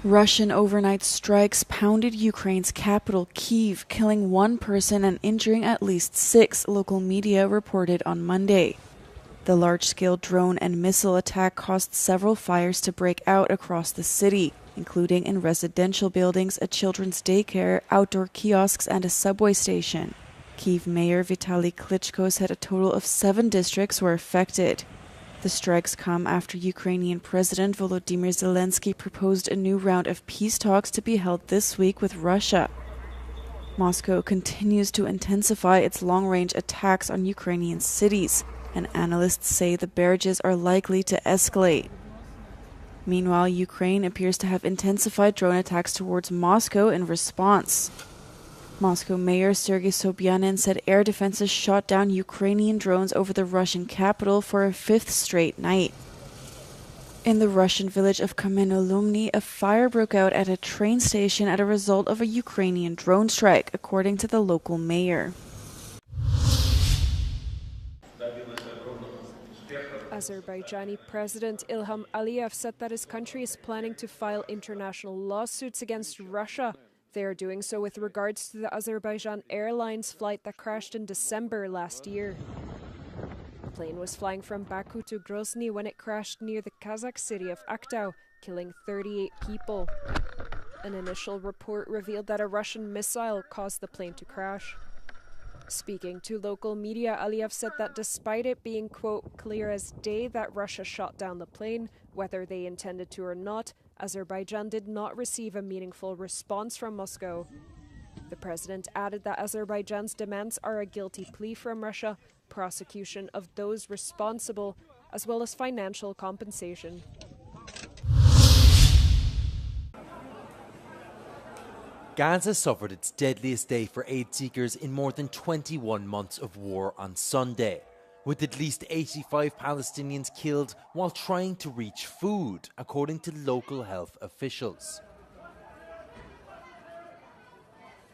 Russian overnight strikes pounded Ukraine's capital, Kyiv, killing one person and injuring at least 6, local media reported on Monday. The large-scale drone and missile attack caused several fires to break out across the city, including in residential buildings, a children's daycare, outdoor kiosks, and a subway station. Kyiv Mayor Vitaly Klitschko said a total of 7 districts were affected. The strikes come after Ukrainian President Volodymyr Zelensky proposed a new round of peace talks to be held this week with Russia. Moscow continues to intensify its long-range attacks on Ukrainian cities, and analysts say the barrages are likely to escalate. Meanwhile, Ukraine appears to have intensified drone attacks towards Moscow in response. Moscow Mayor Sergei Sobyanin said air defenses shot down Ukrainian drones over the Russian capital for a 5th straight night. In the Russian village of Kamenolomny, a fire broke out at a train station as a result of a Ukrainian drone strike, according to the local mayor. Azerbaijani President Ilham Aliyev said that his country is planning to file international lawsuits against Russia. They are doing so with regards to the Azerbaijan Airlines flight that crashed in December last year. The plane was flying from Baku to Grozny when it crashed near the Kazakh city of Aktau, killing 38 people. An initial report revealed that a Russian missile caused the plane to crash. Speaking to local media, Aliyev said that despite it being, quote, clear as day that Russia shot down the plane, whether they intended to or not, Azerbaijan did not receive a meaningful response from Moscow. The president added that Azerbaijan's demands are a guilty plea from Russia, prosecution of those responsible, as well as financial compensation. Gaza suffered its deadliest day for aid seekers in more than 21 months of war on Sunday, with at least 85 Palestinians killed while trying to reach food, according to local health officials.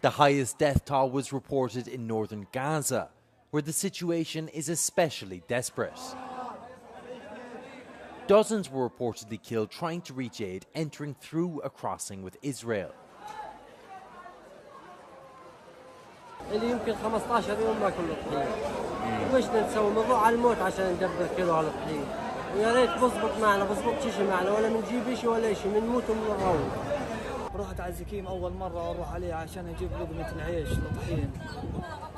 The highest death toll was reported in northern Gaza, where the situation is especially desperate. Dozens were reportedly killed trying to reach aid entering through a crossing with Israel. اللي يمكن 15 يوم ما كله طحين وش نسوي موضوع على الموت عشان ندبر كيلو على الطحين ويا ريت بزبط معنا بزبط شيء معنا ولا بنجيب شيء ولا شيء بنموت وبنروح. رحت على الزكيم اول مره اروح عليه عشان اجيب لقمه العيش للطحين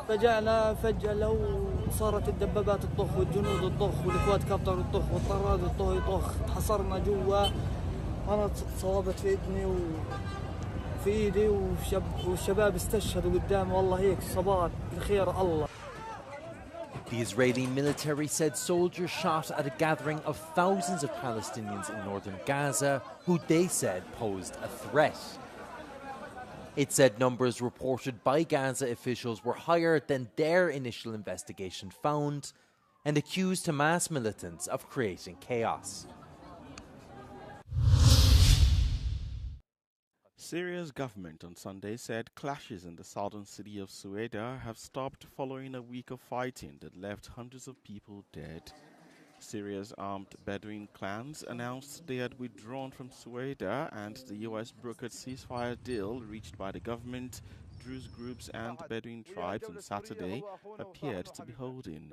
فجأنا فجأة لو صارت الدبابات تطخ والجنود تطخ والكواد كابتر تطخ والطراد يطخ حصرنا جوا انا صوابت في ابني في ايدي والشباب استشهدوا قدامي والله هيك صبات الخير الله. The Israeli military said soldiers shot at a gathering of thousands of Palestinians in northern Gaza who they said posed a threat. It said numbers reported by Gaza officials were higher than their initial investigation found and accused Hamas militants of creating chaos. Syria's government on Sunday said clashes in the southern city of Sueda have stopped following a week of fighting that left hundreds of people dead. Syria's armed Bedouin clans announced they had withdrawn from Sueda, and the U.S. brokered ceasefire deal reached by the government, Druze groups and Bedouin tribes on Saturday appeared to be holding.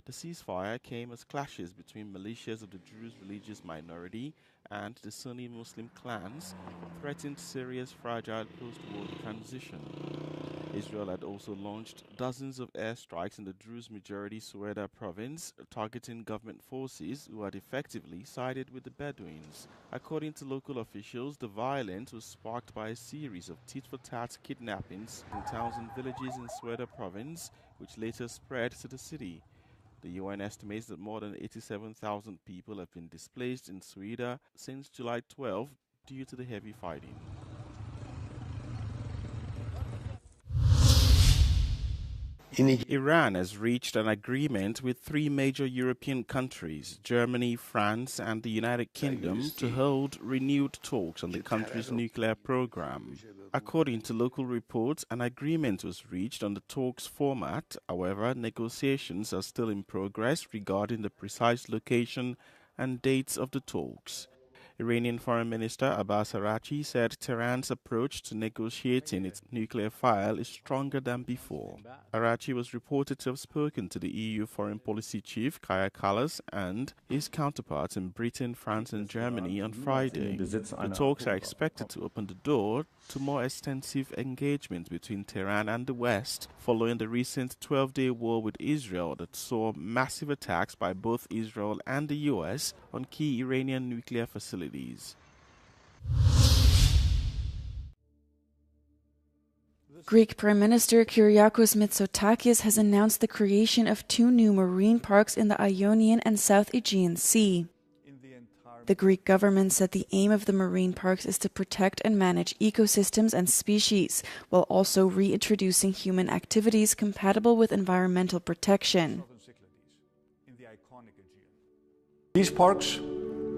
The ceasefire came as clashes between militias of the Druze religious minority and the Sunni Muslim clans threatened Syria's fragile post-war transition. Israel had also launched dozens of airstrikes in the Druze-majority Sueda province, targeting government forces who had effectively sided with the Bedouins. According to local officials, the violence was sparked by a series of tit-for-tat kidnappings in towns and villages in Sueda province, which later spread to the city. The UN estimates that more than 87,000 people have been displaced in Sueda since July 12 due to the heavy fighting. Iran has reached an agreement with 3 major European countries, Germany, France and the United Kingdom, to hold renewed talks on the country's nuclear program. According to local reports, an agreement was reached on the talks format. However, negotiations are still in progress regarding the precise location and dates of the talks. Iranian Foreign Minister Abbas Araghchi said Tehran's approach to negotiating its nuclear file is stronger than before. Araghchi was reported to have spoken to the EU Foreign Policy Chief Kaja Kallas and his counterparts in Britain, France and Germany on Friday. The talks are expected to open the door to more extensive engagement between Tehran and the West following the recent 12-day war with Israel that saw massive attacks by both Israel and the US on key Iranian nuclear facilities. Greek Prime Minister Kyriakos Mitsotakis has announced the creation of 2 new marine parks in the Ionian and South Aegean Sea. The Greek government said the aim of the marine parks is to protect and manage ecosystems and species, while also reintroducing human activities compatible with environmental protection. These parks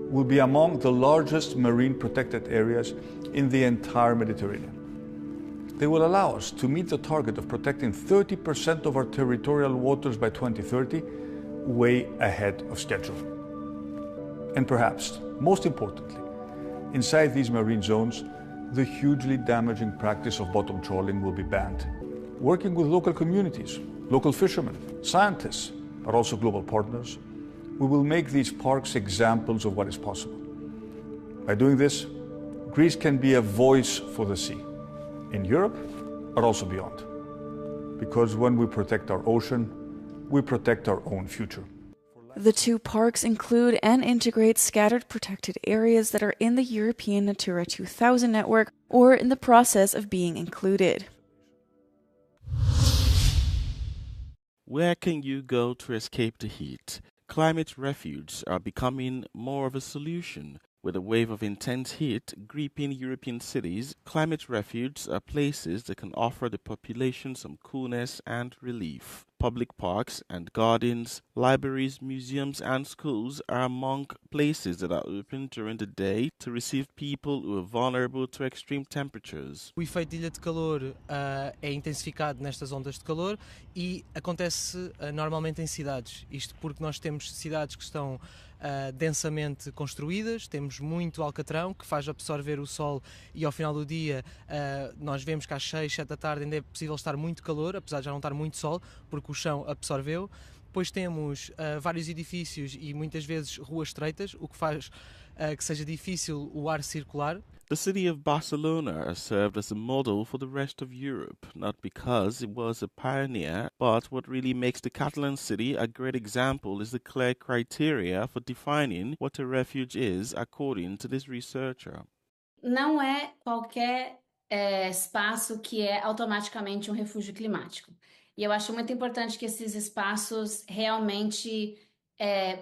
will be among the largest marine protected areas in the entire Mediterranean. They will allow us to meet the target of protecting 30% of our territorial waters by 2030, way ahead of schedule. And perhaps, most importantly, inside these marine zones, the hugely damaging practice of bottom trawling will be banned. Working with local communities, local fishermen, scientists, but also global partners, we will make these parks examples of what is possible. By doing this, Greece can be a voice for the sea, in Europe, but also beyond. Because when we protect our ocean, we protect our own future. The 2 parks include and integrate scattered protected areas that are in the European Natura 2000 network or in the process of being included. Where can you go to escape the heat? Climate refuges are becoming more of a solution. With a wave of intense heat gripping European cities, climate refuges are places that can offer the population some coolness and relief. Public parks and gardens, libraries, museums and schools are among places that are open during the day to receive people who are vulnerable to extreme temperatures. O efeito de ilha de calor é intensificado nestas ondas de calor e acontece normalmente em cidades. Isto porque nós temos cidades que estão densamente construídas, temos muito alcatrão que faz absorver o sol e ao final do dia nós vemos que às 6, 7 da tarde ainda é possível estar muito calor, apesar de já não estar muito sol, porque o chão absorveu. Depois temos vários edifícios e muitas vezes ruas estreitas, o que faz que seja difícil o ar circular. The city of Barcelona has served as a model for the rest of Europe, not because it was a pioneer, but what really makes the Catalan city a great example is the clear criteria for defining what a refuge is, according to this researcher. Não é qualquer espaço que é automaticamente refúgio climático. E eu acho muito importante que esses espaços realmente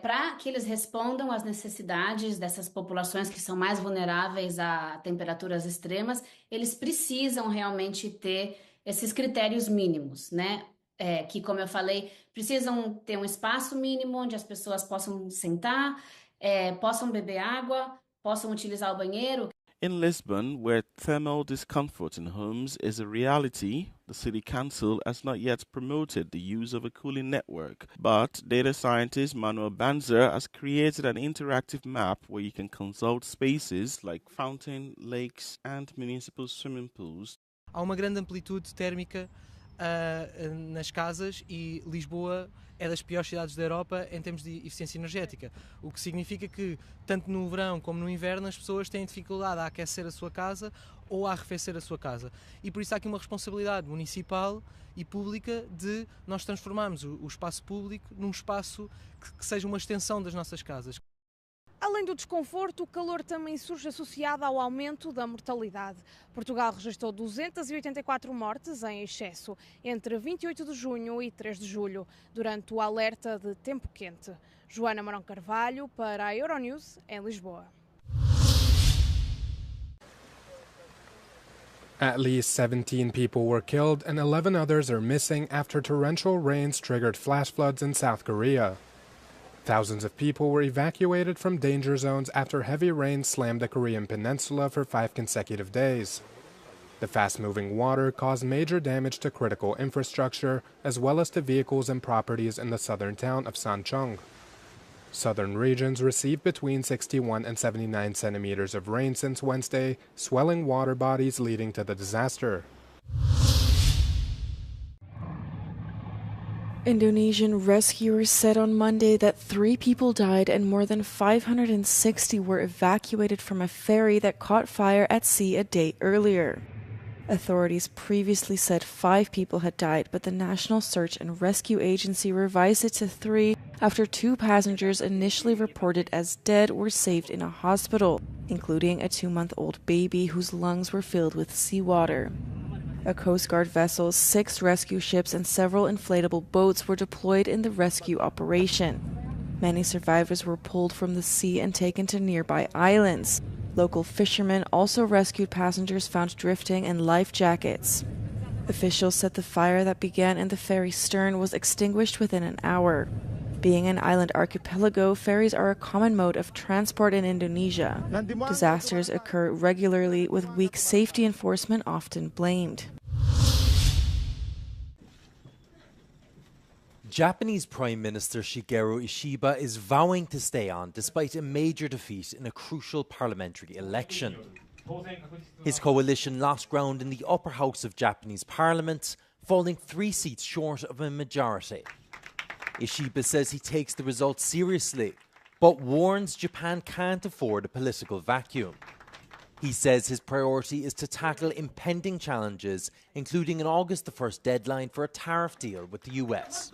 para que eles respondam às necessidades dessas populações que são mais vulneráveis a temperaturas extremas, eles precisam realmente ter esses critérios mínimos, né? Que, como eu falei, precisam ter um espaço mínimo onde as pessoas possam sentar, possam beber água, possam utilizar o banheiro. In Lisbon, where thermal discomfort in homes is a reality, the city council has not yet promoted the use of a cooling network. But data scientist Manuel Banzer has created an interactive map where you can consult spaces like fountain, lakes and municipal swimming pools. Há uma grande amplitude térmica nas casas e Lisboa é das piores cidades da Europa em termos de eficiência energética, o que significa que tanto no verão como no inverno as pessoas têm dificuldade a aquecer a sua casa ou a arrefecer a sua casa e por isso há aqui uma responsabilidade municipal e pública de nós transformarmos o espaço público num espaço que seja uma extensão das nossas casas. Além do desconforto, o calor também surge associado ao aumento da mortalidade. Portugal registrou 284 mortes em excesso entre 28 de junho e 3 de julho, durante o alerta de tempo quente. Joana Marão Carvalho, para a Euronews, em Lisboa. At least 17 people were killed and 11 others are missing after torrential rains triggered flash floods in South Korea. Thousands of people were evacuated from danger zones after heavy rain slammed the Korean peninsula for 5 consecutive days. The fast-moving water caused major damage to critical infrastructure, as well as to vehicles and properties in the southern town of Sancheong. Southern regions received between 61 and 79 centimeters of rain since Wednesday, swelling water bodies leading to the disaster. Indonesian rescuers said on Monday that 3 people died and more than 560 were evacuated from a ferry that caught fire at sea a day earlier. Authorities previously said 5 people had died, but the National Search and Rescue Agency revised it to 3 after 2 passengers initially reported as dead were saved in a hospital, including a 2-month-old baby whose lungs were filled with seawater. A Coast Guard vessel, 6 rescue ships, and several inflatable boats were deployed in the rescue operation. Many survivors were pulled from the sea and taken to nearby islands. Local fishermen also rescued passengers found drifting in life jackets. Officials said the fire that began in the ferry's stern was extinguished within an hour. Being an island archipelago, ferries are a common mode of transport in Indonesia. Disasters occur regularly, with weak safety enforcement often blamed. Japanese Prime Minister Shigeru Ishiba is vowing to stay on despite a major defeat in a crucial parliamentary election. His coalition lost ground in the upper house of Japanese parliament, falling 3 seats short of a majority. Ishiba says he takes the results seriously, but warns Japan can't afford a political vacuum. He says his priority is to tackle impending challenges, including an August 1st deadline for a tariff deal with the US.